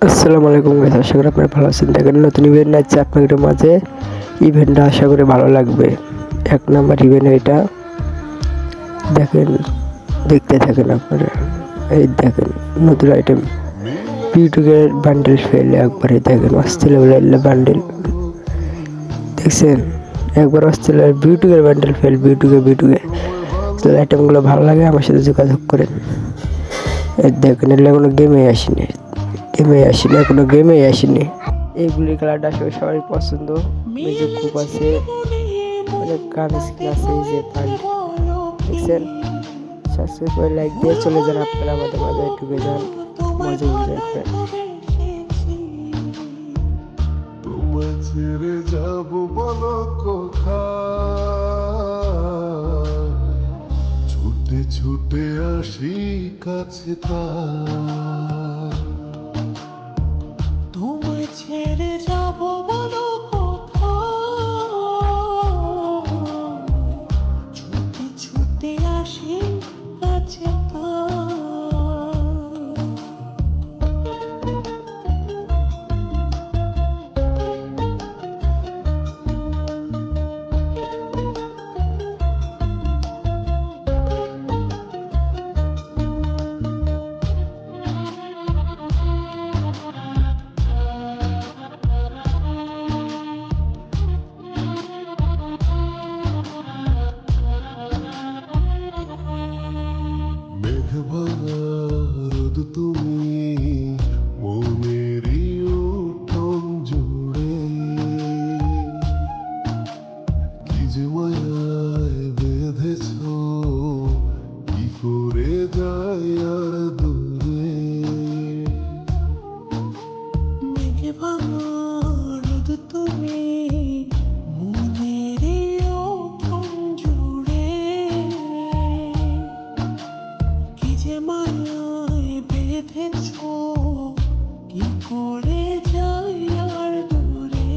আসসালামু আলাইকুম গাইস, আশা করি আপনারা ভালো আছেন। দেখেন নতুন ইভেন্ট আছে আপনাদের মাঝে। ইভেন্টটা আশা করি ভালো লাগবে। 1 নাম্বার ইভেন্ট এটা, দেখেন, দেখতে থাকেন আপনারা। এই দেখেন নতুন আইটেম বিউটিকের বান্ডেল ফেলে একবারে দেখেন অস্থির লেভেলের বান্ডেল দেখছেন। একবার অস্থির বিউটিকের বান্ডেল ফেল বিউটিকে তো আইটেমগুলো ভালো লাগে আমার সাথে যোগাযোগ করেন। এই দেখেন এগুলো কোনো গেমে আসেনি। এইগুলির কালারটা আসলে সবারই পছন্দ। মিউজিক খুব আছে, অনেক গান স্কিন আছে। এই যে পান্ট দেখছেন, সাবস্ক্রাইব করে লাইক দিয়ে চলে যান আপনারা আমাদের মাঝে, ঢুকে যান, মজা এনজয় করেন। ছেড়ে যাব বলো কোথায়, ছুটে ছুটে আসি কাছে তার। তোমায় ছেড়ে যাব বলো কোথায়, ছুটে ছুটে আসি কাছে মেঘ ভাঙা রোদ তুমি মনেরই উঠোন জুড়ে, কি যে মায়ায় বেঁধেছ, কি করে যায় আর দূরে। মেঘে ভাঙা রোদ তুমি মনের ওঠন জুড়ে, কি যে মায়ায় বেঁধেছ, কি করে যাই আর দূরে।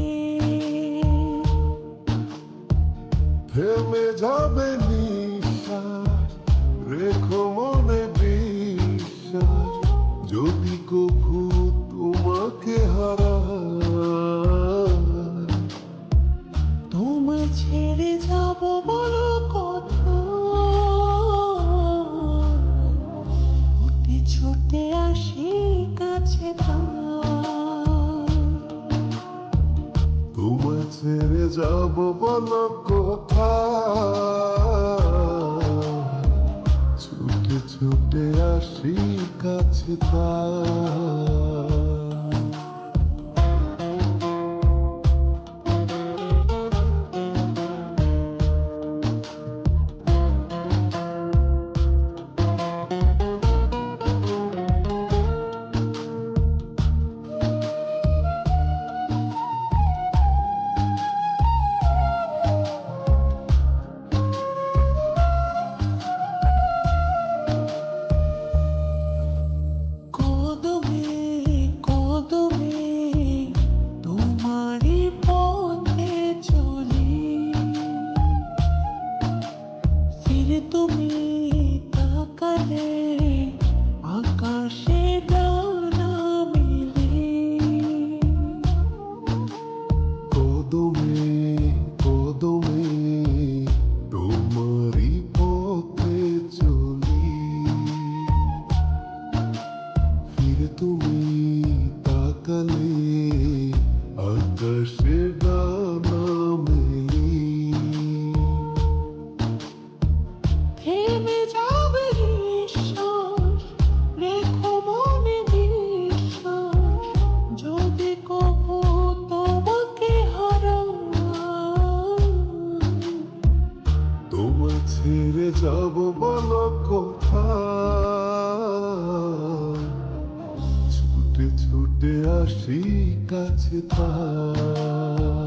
থেমে যাবে নিঃশ্বাস, রেখো মনে বিশ্বাস, যদি কভু তোমাকে হারাই। তোমায় ছেড়ে যাব বলো কোথায়, ছুটে আসি কাছে তোমায় ছেড়ে যাব বলো কোথায়, ছুটে ছুটে আসি কাছে তার। কদমে কদমে তোমারই পথে চলি, ফিরে তুমি তাকালে আকাশে ডানা মেলে। কদমে কদমে তোমারই পথে চলি, ফিরে তুমি তাকালে আকাশে ডানা মেলি। থেমে যাবে নিঃশ্বাস, রেখো মনে বিশ্বাস, যদি কভু তোমাকে হারাই। তোমায় ছেড়ে যাব বলো কোথায়, ছুটে ছুটে আসি কাছে তার।